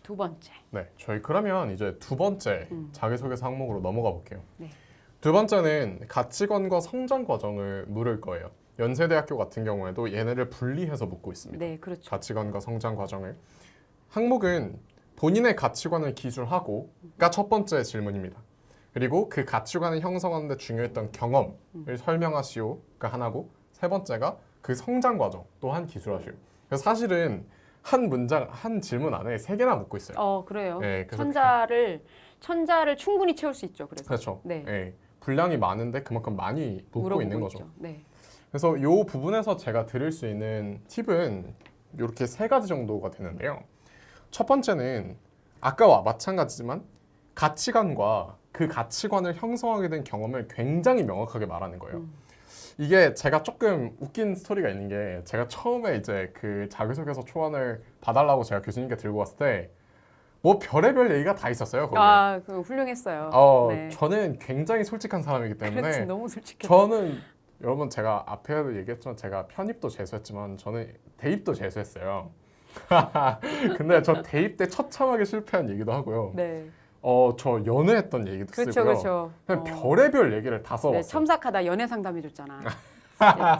두 번째. 네, 저희 그러면 이제 두 번째 자기소개서 항목으로 넘어가 볼게요. 네. 두 번째는 가치관과 성장 과정을 물을 거예요. 연세대학교 같은 경우에도 얘네를 분리해서 묻고 있습니다. 네, 그렇죠. 가치관과 성장 과정을. 항목은 본인의 가치관을 기술하고가 첫 번째 질문입니다. 그리고 그 가치관을 형성하는 데 중요했던 경험을 설명하시오가 하나고, 세 번째가 그 성장 과정 또한 기술하시오. 그래서 사실은 한 문장, 한 질문 안에 세 개나 묻고 있어요. 그래요. 네, 그래서 천자를 충분히 채울 수 있죠. 그래서. 그렇죠. 네. 네, 분량이 많은데 그만큼 많이 묻고 있는 거죠. 있죠. 네. 그래서 이 부분에서 제가 드릴 수 있는 팁은 이렇게 세 가지 정도가 되는데요. 첫 번째는 아까와 마찬가지지만 가치관과 그 가치관을 형성하게 된 경험을 굉장히 명확하게 말하는 거예요. 이게 제가 조금 웃긴 스토리가 있는 게, 제가 처음에 이제 그 자기소개서 초안을 봐달라고 제가 교수님께 들고 왔을 때 뭐 별의별 얘기가 다 있었어요. 거기에. 그거 훌륭했어요. 네. 저는 굉장히 솔직한 사람이기 때문에 그렇지, 너무 솔직해. 저는 여러분 제가 앞에도 얘기했지만 제가 편입도 재수했지만 저는 대입도 재수했어요. 근데 저 대입 때 처참하게 실패한 얘기도 하고요. 네. 저 연애했던 얘기도 그렇죠, 쓰고요. 그렇죠. 그냥 별의별 얘기를 다 써봤어요. 네, 첨삭하다 연애 상담해줬잖아.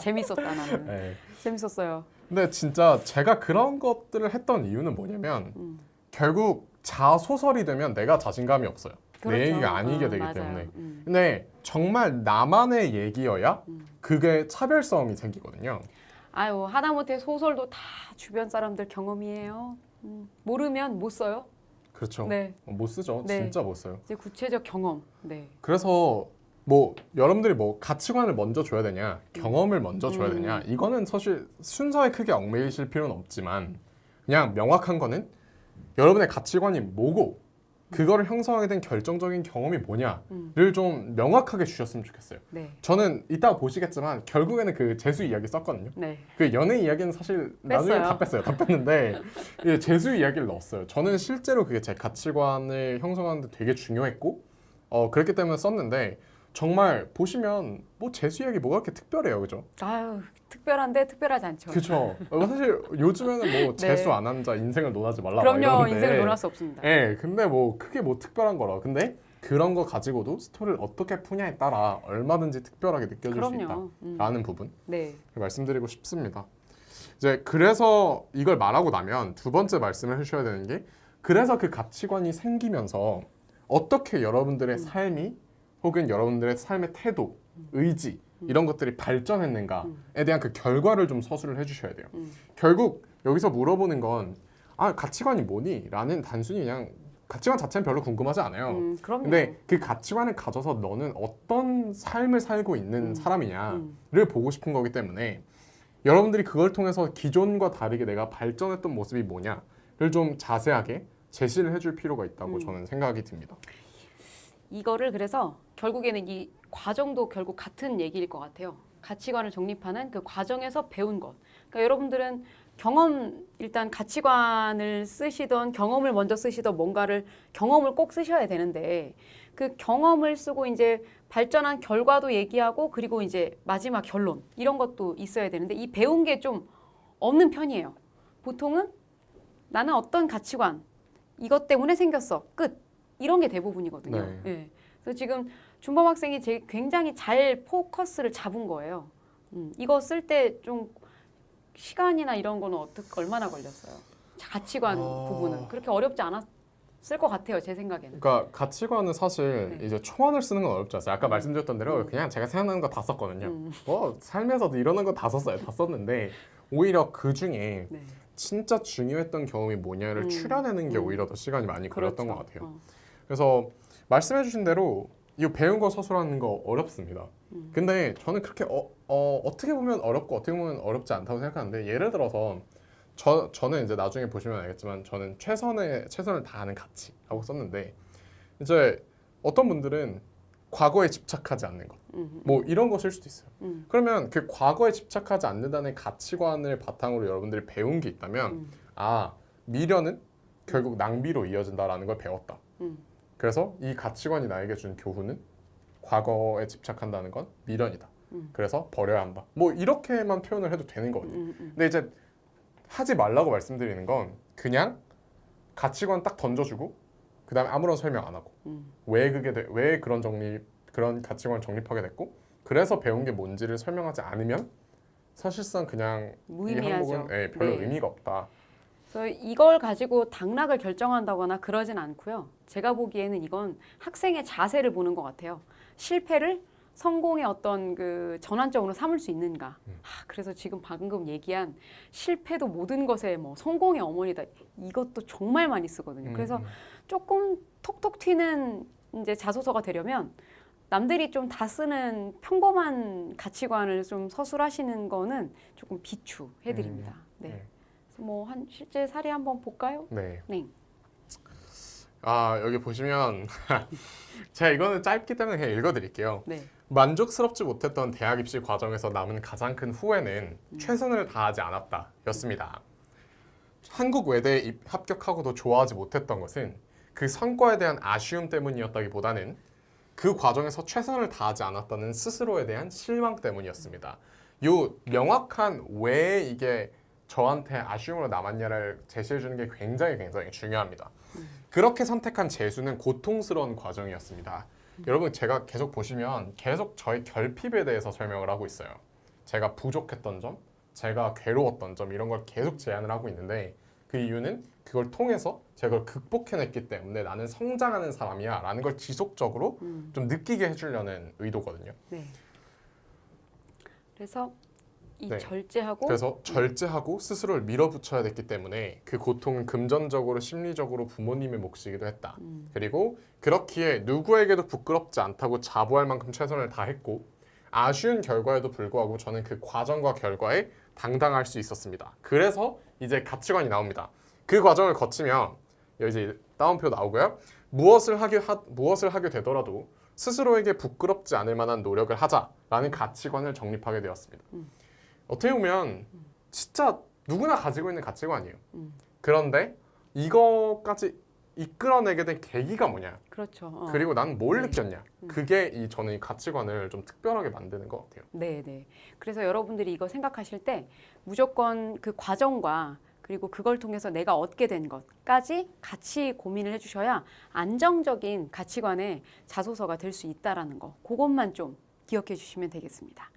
재밌었다 나는. 네. 재밌었어요. 근데 진짜 제가 그런 것들을 했던 이유는 뭐냐면 결국 자소설이 되면 내가 자신감이 없어요. 그렇죠. 내 얘기가 아니게 되기 맞아요. 때문에. 근데 정말 나만의 얘기여야 그게 차별성이 생기거든요. 아유, 하다못해 소설도 다 주변 사람들 경험이에요. 모르면 못 써요. 그렇죠. 네. 못 쓰죠. 네. 진짜 못 써요. 이제 구체적 경험. 네. 그래서 뭐 여러분들이 뭐 가치관을 먼저 줘야 되냐, 경험을 먼저 줘야 되냐, 이거는 사실 순서에 크게 얽매이실 필요는 없지만, 그냥 명확한 거는 여러분의 가치관이 뭐고 그거를 형성하게 된 결정적인 경험이 뭐냐를 좀 명확하게 주셨으면 좋겠어요. 네. 저는 이따가 보시겠지만 결국에는 그 재수 이야기 썼거든요. 네. 그 연애 이야기는 사실 나중에 뺐어요. 다 뺐어요. 다 뺐는데 예, 재수 이야기를 넣었어요. 저는 실제로 그게 제 가치관을 형성하는 데 되게 중요했고 그렇기 때문에 썼는데, 정말 보시면 뭐 재수 이야기 뭐가 그렇게 특별해요, 그죠? 아유, 특별한데 특별하지 않죠. 그렇죠. 사실 요즘에는 뭐 재수 네. 안 한 자 인생을 논하지 말라. 그럼요, 이러는데, 인생을 논할 수 없습니다. 예, 근데 뭐 크게 뭐 특별한 거라. 근데 그런 거 가지고도 스토리를 어떻게 푸냐에 따라 얼마든지 특별하게 느껴질 수 그럼요. 있다라는 부분 네. 말씀드리고 싶습니다. 이제 그래서 이걸 말하고 나면 두 번째 말씀을 해주셔야 되는 게, 그래서 그 가치관이 생기면서 어떻게 여러분들의 삶이 혹은 여러분들의 삶의 태도, 의지 이런 것들이 발전했는가에 대한 그 결과를 좀 서술을 해주셔야 돼요. 결국 여기서 물어보는 건 가치관이 뭐니? 라는 단순히 그냥 가치관 자체는 별로 궁금하지 않아요. 그럼요. 근데 그 가치관을 가져서 너는 어떤 삶을 살고 있는 사람이냐를 보고 싶은 거기 때문에 여러분들이 그걸 통해서 기존과 다르게 내가 발전했던 모습이 뭐냐를 좀 자세하게 제시를 해줄 필요가 있다고 저는 생각이 듭니다. 이거를 그래서 결국에는 이 과정도 결국 같은 얘기일 것 같아요. 가치관을 정립하는 그 과정에서 배운 것. 그러니까 여러분들은 일단 가치관을 쓰시던 경험을 먼저 쓰시던 뭔가를 경험을 꼭 쓰셔야 되는데, 그 경험을 쓰고 이제 발전한 결과도 얘기하고, 그리고 이제 마지막 결론 이런 것도 있어야 되는데, 이 배운 게 좀 없는 편이에요. 보통은 나는 어떤 가치관 이것 때문에 생겼어, 끝, 이런 게 대부분이거든요. 네. 예. 그래서 지금 준범 학생이 굉장히 잘 포커스를 잡은 거예요. 이거 쓸 때 좀 시간이나 이런 거는 얼마나 걸렸어요? 가치관 부분은 그렇게 어렵지 않았을 것 같아요, 제 생각에는. 그러니까 가치관은 사실 네. 이제 초안을 쓰는 건 어렵지 않아요. 아까 말씀드렸던 대로 그냥 제가 생각나는 거 다 썼거든요. 삶에서도 일어난 거 다 썼어요. 다 썼는데 오히려 그 중에 네. 진짜 중요했던 경험이 뭐냐를 추려내는 게 오히려 더 시간이 많이 걸렸던 그렇죠. 것 같아요. 그래서 말씀해주신 대로 이 배운 거 서술하는 거 어렵습니다. 근데 저는 그렇게 어떻게 보면 어렵고 어떻게 보면 어렵지 않다고 생각하는데, 예를 들어서 저는 이제 나중에 보시면 알겠지만 저는 최선을 다하는 가치라고 썼는데, 이제 어떤 분들은 과거에 집착하지 않는 것, 뭐 이런 것일 수도 있어요. 그러면 그 과거에 집착하지 않는다는 가치관을 바탕으로 여러분들이 배운 게 있다면, 미련은 결국 낭비로 이어진다라는 걸 배웠다. 그래서 이 가치관이 나에게 준 교훈은 과거에 집착한다는 건 미련이다. 그래서 버려야 한다. 뭐 이렇게만 표현을 해도 되는 거거든요. 근데 이제 하지 말라고 말씀드리는 건 그냥 가치관 딱 던져주고 그다음에 아무런 설명 안 하고 왜 그런 가치관을 정립하게 됐고 그래서 배운 게 뭔지를 설명하지 않으면 사실상 그냥 이 무의미하죠. 항목은 별로 네. 의미가 없다. 그래서 이걸 가지고 당락을 결정한다거나 그러진 않고요. 제가 보기에는 이건 학생의 자세를 보는 것 같아요. 실패를 성공의 어떤 그 전환점으로 삼을 수 있는가. 그래서 지금 방금 얘기한 실패도 모든 것에 뭐 성공의 어머니다. 이것도 정말 많이 쓰거든요. 그래서 조금 톡톡 튀는 이제 자소서가 되려면 남들이 좀 다 쓰는 평범한 가치관을 좀 서술하시는 거는 조금 비추해드립니다. 네. 뭐 한 실제 사례 한번 볼까요? 네. 네. 여기 보시면 제가 이거는 짧기 때문에 그냥 읽어드릴게요. 네. 만족스럽지 못했던 대학 입시 과정에서 남은 가장 큰 후회는 최선을 다하지 않았다였습니다. 한국 외대에 합격하고도 좋아하지 못했던 것은 그 성과에 대한 아쉬움 때문이었다기보다는 그 과정에서 최선을 다하지 않았다는 스스로에 대한 실망 때문이었습니다. 요 명확한 왜 이게 저한테 아쉬움으로 남았냐를 제시해 주는 게 굉장히 중요합니다. 그렇게 선택한 재수는 고통스러운 과정이었습니다. 여러분 제가 계속 보시면 계속 저의 결핍에 대해서 설명을 하고 있어요. 제가 부족했던 점, 제가 괴로웠던 점 이런 걸 계속 제안을 하고 있는데 그 이유는 그걸 통해서 제가 그걸 극복해냈기 때문에 나는 성장하는 사람이야 라는 걸 지속적으로 좀 느끼게 해주려는 의도거든요. 네. 그래서 이 네. 절제하고 그래서 절제하고 스스로를 밀어붙여야 됐기 때문에 그 고통은 금전적으로 심리적으로 부모님의 몫이기도 했다. 그리고 그렇기에 누구에게도 부끄럽지 않다고 자부할 만큼 최선을 다했고 아쉬운 결과에도 불구하고 저는 그 과정과 결과에 당당할 수 있었습니다. 그래서 이제 가치관이 나옵니다. 그 과정을 거치면 여기 이제 따옴표 나오고요. 무엇을 하게 되더라도 스스로에게 부끄럽지 않을 만한 노력을 하자라는 가치관을 정립하게 되었습니다. 어떻게 보면 진짜 누구나 가지고 있는 가치관이에요. 그런데 이거까지 이끌어내게 된 계기가 뭐냐? 그렇죠. 그리고 난 뭘 네. 느꼈냐? 그게 저는 이 가치관을 좀 특별하게 만드는 것 같아요. 네, 네. 그래서 여러분들이 이거 생각하실 때 무조건 그 과정과 그리고 그걸 통해서 내가 얻게 된 것까지 같이 고민을 해주셔야 안정적인 가치관의 자소서가 될 수 있다라는 거. 그것만 좀 기억해 주시면 되겠습니다.